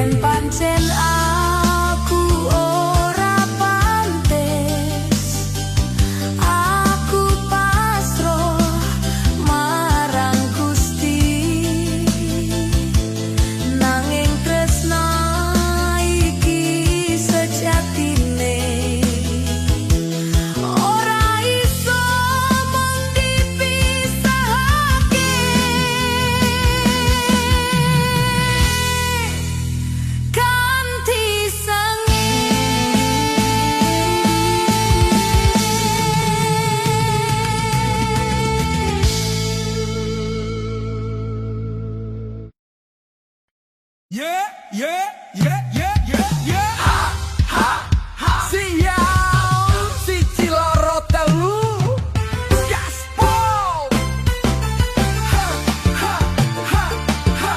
Yen pancen aku ora pantes, aku pasrah marang Gusti. Nanging tresna iki sejatine ora iso mung dipisahake. Kanthi Yeah, yeah, yeah, yeah, yeah, yeah. Ha, ha, ha. Siang, siji loro telu. Gaspol. Ha, ha, ha, ha.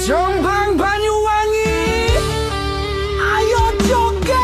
Jombang Banyuwangi, ayo joget.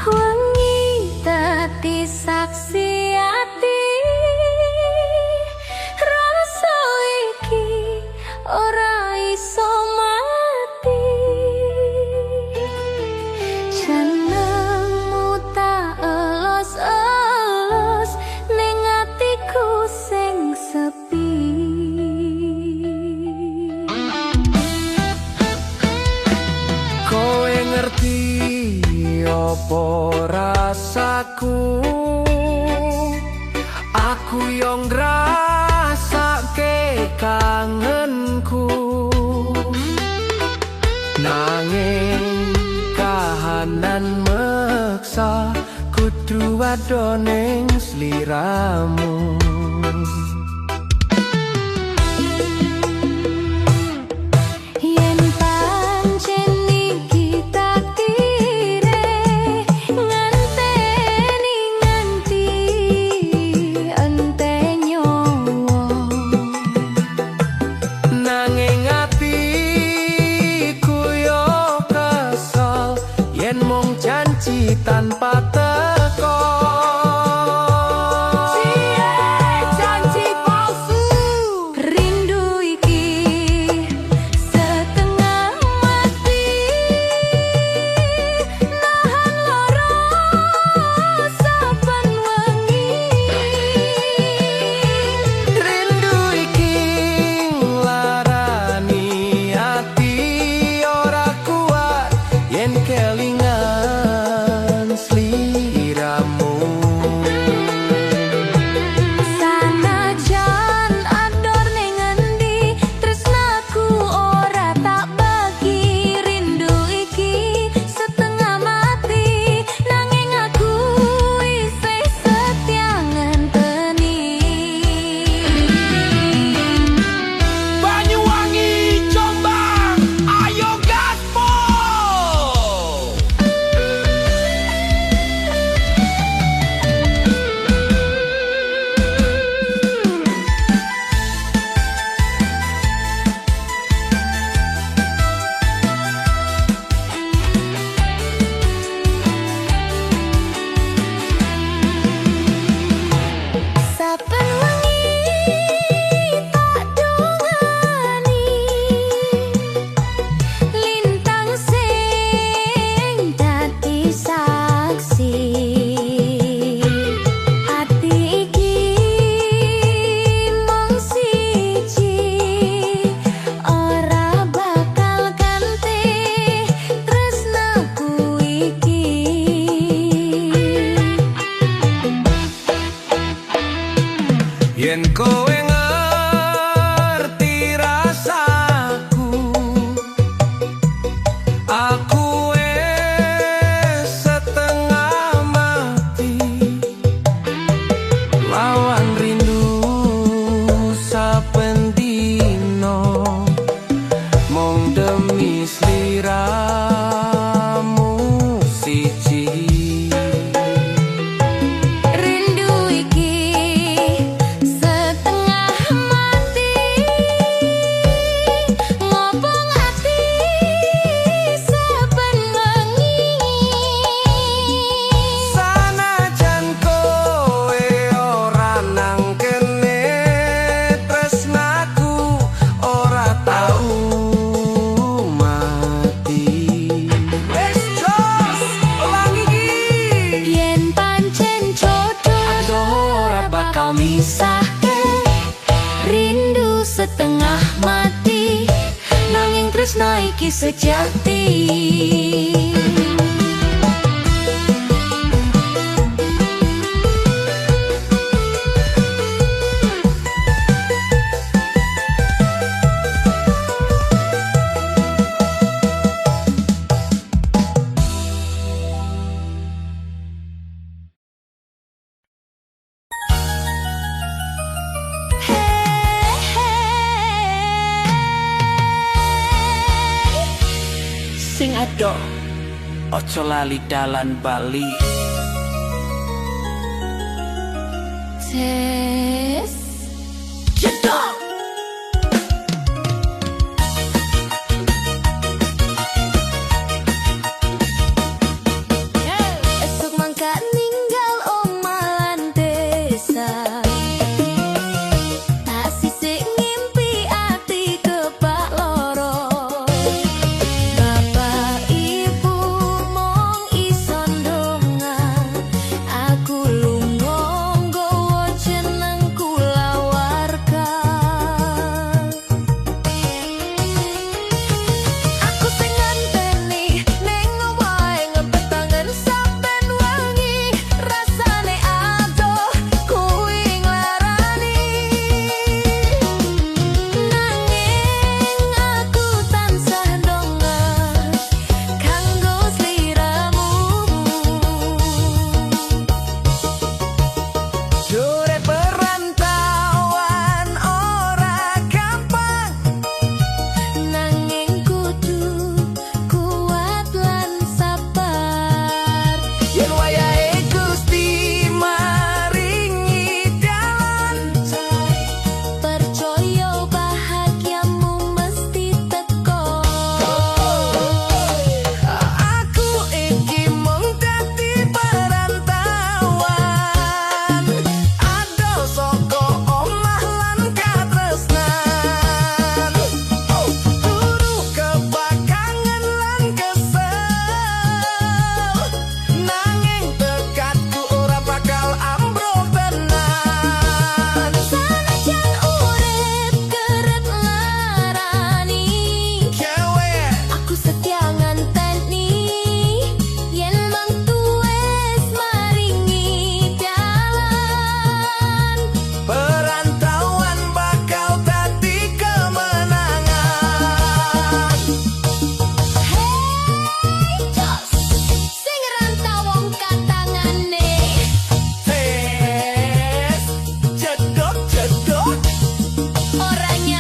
Wengi dadi saksi ati, rasa iki ora iso mati. Jenengmu tak elos-elos ning atiku sing sepi. Kowe ngerti apa rasaku? Aku yo ngrasake kangenku, nanging kahanan meksa kudu ado ning sliramu. Yen pancen iki takdire, nganteni nganti ente nyawa. Nanging atiku yo kesel yen mung janji tanpa teko. Janji palsu. Rindu iki setengah mati, nahan lara saben wengi. Rindu iki nglarani ati ora kuat yen kelingan sliramu. Sanajan ador ning endi, tresnaku ora tak bagi. Rindu iki setengah mati, nanging aku isih setia ngenteni. Banyuwangi, Jombang, ayo gaspol! Saben wengi tak dongani, lintang sing dadi saksi. Ati iki mung siji, ora bakal ganti tresnaku iki. Yen kowe ngerti rasaku, aku wis setengah mati lawan rindu saben dino, mung demi sliramu siji. Rindu iki setengah mati, ngobong ati saben wengi. Sanajan kowe ora nang kene, tresnaku ora tau mati. Wes jos ulang iki, Yen pancen jodoh ora bakal misahke. Rindu setengah mati, nanging tresna iki sejati. sing adoh ojo lali dalan Bali. Tes Jedok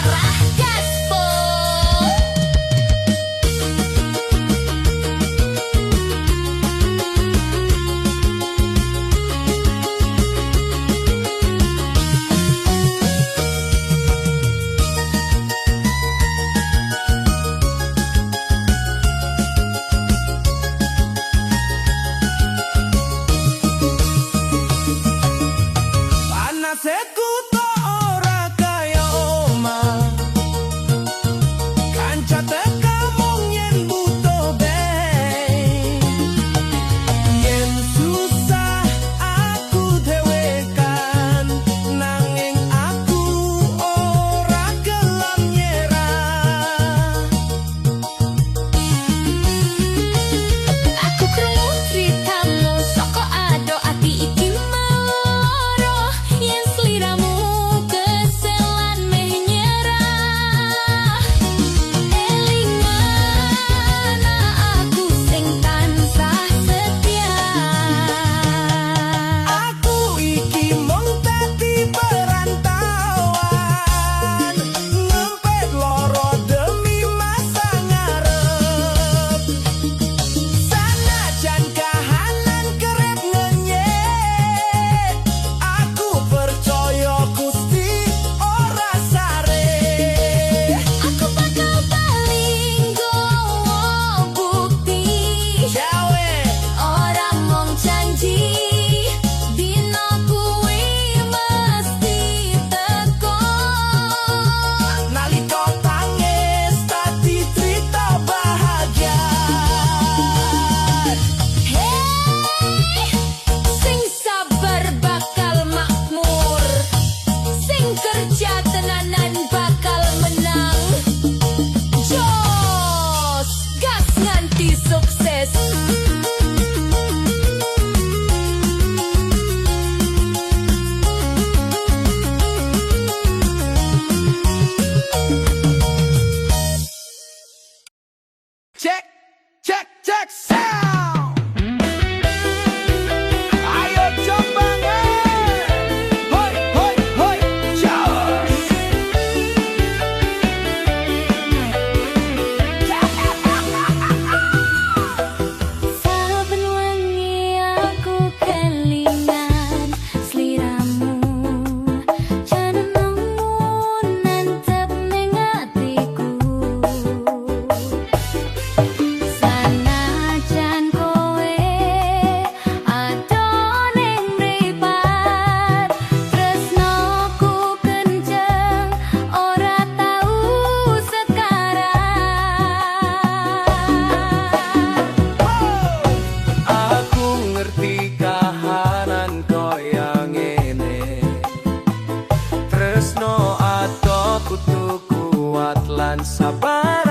Sarah Gaspo. Panasku tok ora kaya omah, kanca teka mung yen butuh bae. Yen susah aku dhewekan, nanging aku ora gelem nyerah. Aku krungu critamu saka ado ati iki moro, yen sliramu keselan meh nyerah. Elingan aku sing tansah setia. Aku iki mung dadi perantauan, ngempet loro demi masa ngarep. Sanajan kahanan kerep ngenyek, aku percaya Gusti ora sare. Aku bakal paling gowo bukti, Jawe ora mung janji. Dino kuwi mesti teko. nalika tangis dadi cerita bahagia. Hey, sing sabar bakal makmur, sing kerja tenanan bakal menang. Jos, gas nganti sukses. Check, check, check sound. Ayo coba hoi, hoi, hoi, jos. Saben wengi aku kelingan sliramu, jenengmu nantep ning atiku. Sanajan kowe ado ning mripat, tresnoku kenceng ora tau sekarat. Aku ngerti kahanan koyo ngene, tresno ato kudu kuat lan sabar.